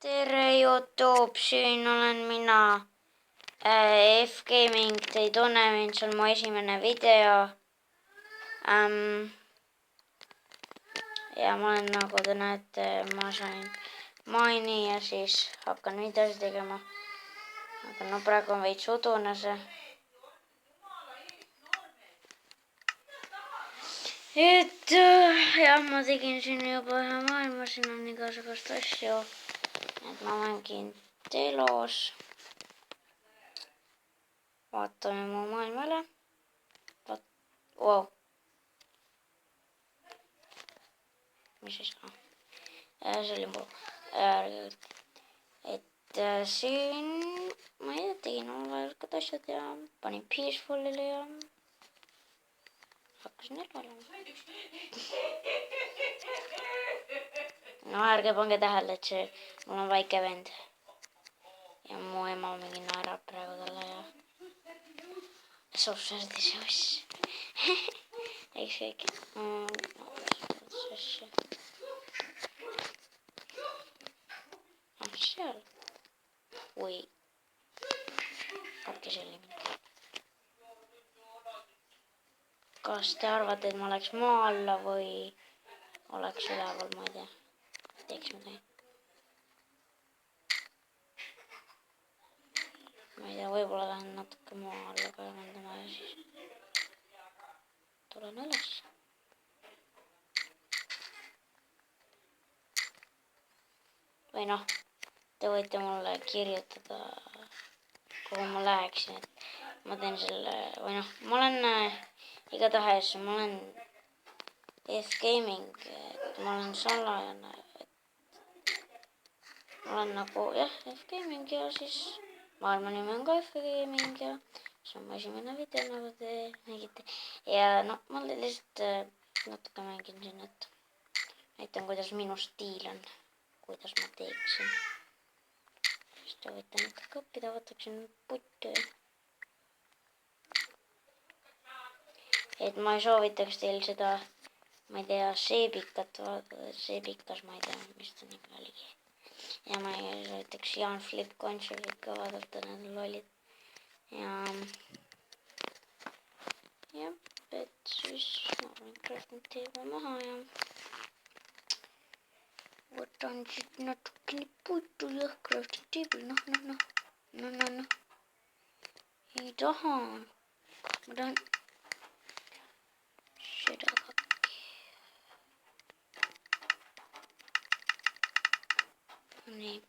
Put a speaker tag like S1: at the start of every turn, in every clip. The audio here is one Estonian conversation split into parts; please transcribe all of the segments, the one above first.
S1: tere Youtube, siin olen mina, F-Gaming, te ei tunne mind, see on mu esimene video. Ja ma olen, nagu te näete, ma sain maini ja siis hakkan videosi tegema. Aga no praegu on veits udune see. Et jah, ma tegin siin juba ühe maailma, siin on igasugust asju. Et ma mängin telos. Vaatame mu maailmale. Wow. Mis siis? See oli mu. Et siin ma ei tea, tegin vajalikud asjad ja panin peaceful'ile ja hakkasin ellu elama. No ärge pange tähele, et see, mul on väike vend. Ja mu ema mingi naerab praegu talle ja suhserdis ja uss. Eks kõik. Seal. Oi. Katkes jälle mind. Kas te arvate, et ma oleks maa alla või oleks üleval, ma ei tea. Teeks midagi. Ma ei tea, võib-olla lähen natuke maa alla kaevandama ja siis tulen üles. Või noh, te võite mulle kirjutada, kuhu ma läheksin, et ma teen selle, või noh, ma olen igatahes, ma olen F-Gaming, et ma olen salajane, et ma olen nagu, jah, F-Gaming ja siis maailma nimi on ka F-Gaming ja see on mu esimene video, nagu te nägite. Ja noh, ma lihtsalt natuke mängin siin, et näitan, kuidas minu stiil on, kuidas ma teeksin. Siis te võite natuke õppida, võtaksin puttu. Et ma ei soovitaks teil seda, ma ei tea, seebikat, seebikas, ma ei tea, mis ta nimi oligi. Ja ma ei soovitaks Jaan Flip Konsolit ka vaadata, need lollid. Ja et siis ma olen crafting table maha ja võtan siit natukene puitu ja crafting table, noh. Ei taha. Ma tahan seda kakki. Nii.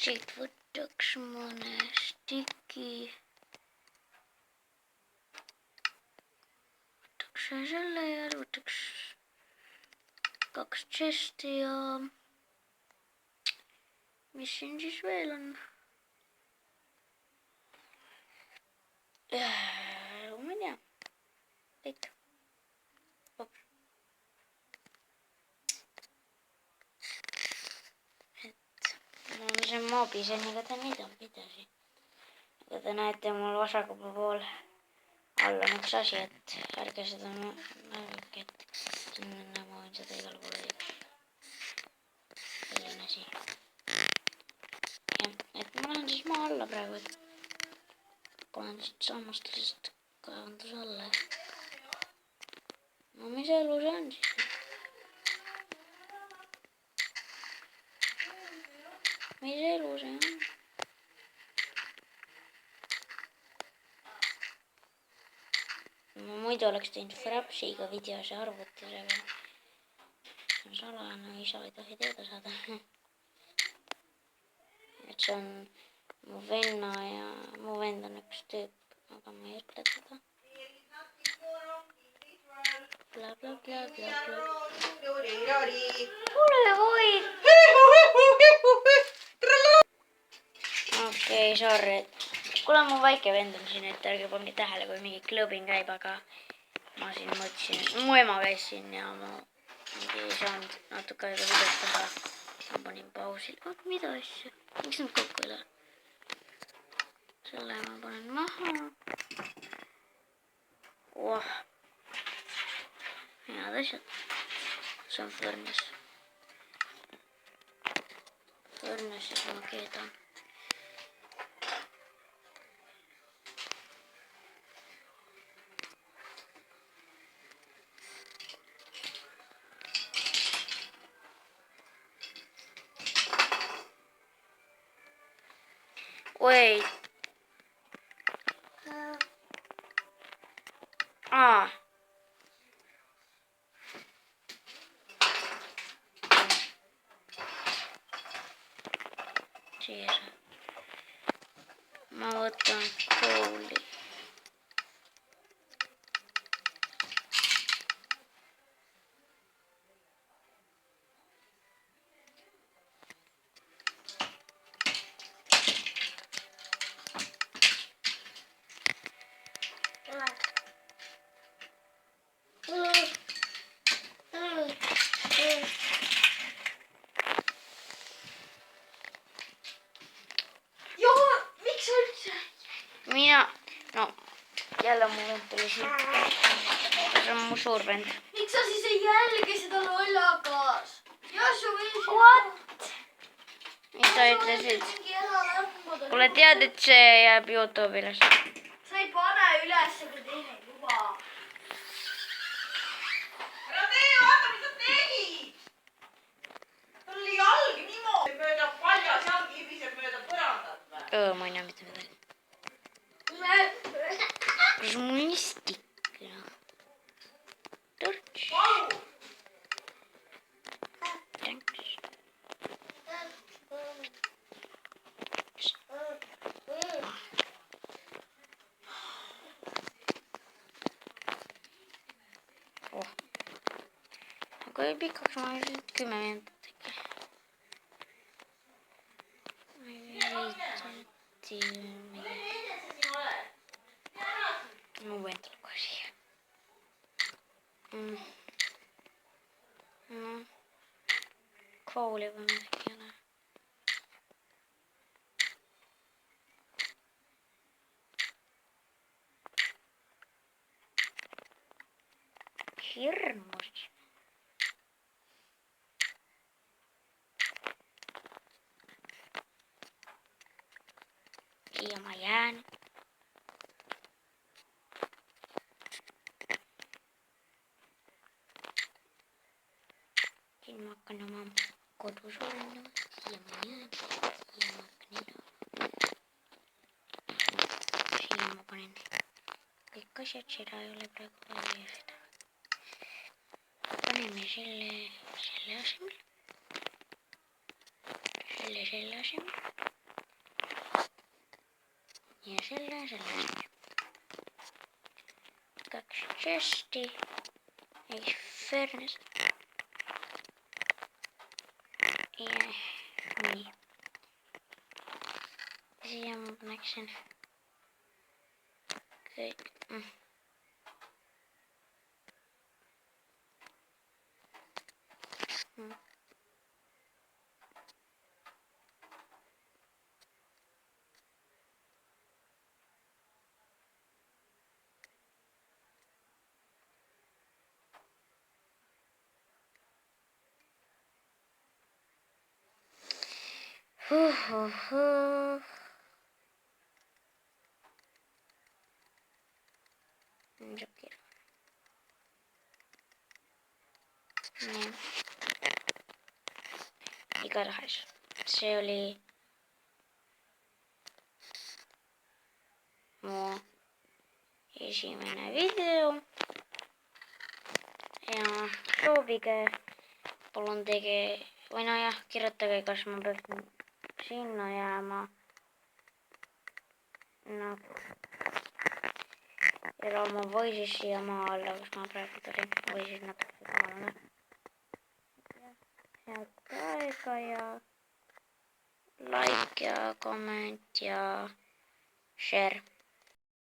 S1: Siit võtaks mõne stiki. Võtaks selle ja võtaks 2 chesti ja mis siin siis veel on? Ma ei tea. Kõik. Et mul on see moobiseniga ta midagi. Aga te näete mul vasakul pool all on üks asi, et ärge seda näevadki, et sinna ma võin seda igal pool leida. Selline asi. Ja, et ma lähen siis maa alla praegu, et panen siit sammast lihtsalt kaevanduse alla. No mis elu see on siis? Mis elu see on? Ma muidu oleks teinud Frapsiga videos ja arvutisega. See on salajane, isa ei tohi teada saada. Et see on mu venna ja mu vend on üks tüüp, aga ma ei ütle teda. Bla bla bla bla bla. Kuule või! Okei, sorry. Kuule, mu väike vend on siin, et ärge pange tähele, kui mingi klõbin käib, aga ma siin mõtlesin, mu ema käis siin ja ma ei saanud natuke aega videot teha. Ma panin pausile. Oot, mida asja? Miks nad kokku ei lähe? Selle ma panen maha. Head asjad. See on furnace. õnne, siis ma keedan. Wait. Siis ma võtan kooli. No, jälle mu vend tuli siin. See on mu suur vend.
S2: Miks sa siis ei jälgi seda lollakas? Jassu või?
S1: What? Mis sa ütlesid? Kuule, tead, et see jääb YouTube'ile.
S2: Sa ei pane üles, kui teine ei luba.
S3: Ära tee, vaata, mis sa tegid! Tal oli jalg niimoodi mööda paljas, jalg ibiseb mööda põrandat või?
S1: Ma ei näe mitte midagi. Kas mul on istik? Torch.
S3: Palu!
S1: Thanks. Oh. Kui pikaks ma olen 10 minutit äkki. Mu vend tuleb kohe siia. No. Kooli või midagi ei ole. Hirmus. Siia ma jään. Siin ma hakkan oma kodus olema. Siia ma jään. Siia ma hakkan elama. Siia ma panen kõik asjad, seda ei ole praegu vaja seda. Paneme selle asemel. Selle asemel. Ja selle asemel. Kaks chesti. Ei furnace. Ja nii. Siia ma paneksin kõik. Nii. Igatahes see oli mu esimene video ja soovige palun tege või no jah, kirjutage, kas ma peaksin sinna jääma. No. Ja ma voisin siia maa alla, kus ma praegu tulin. Voisin natuke kamala. Head aega ja like ja comment ja share.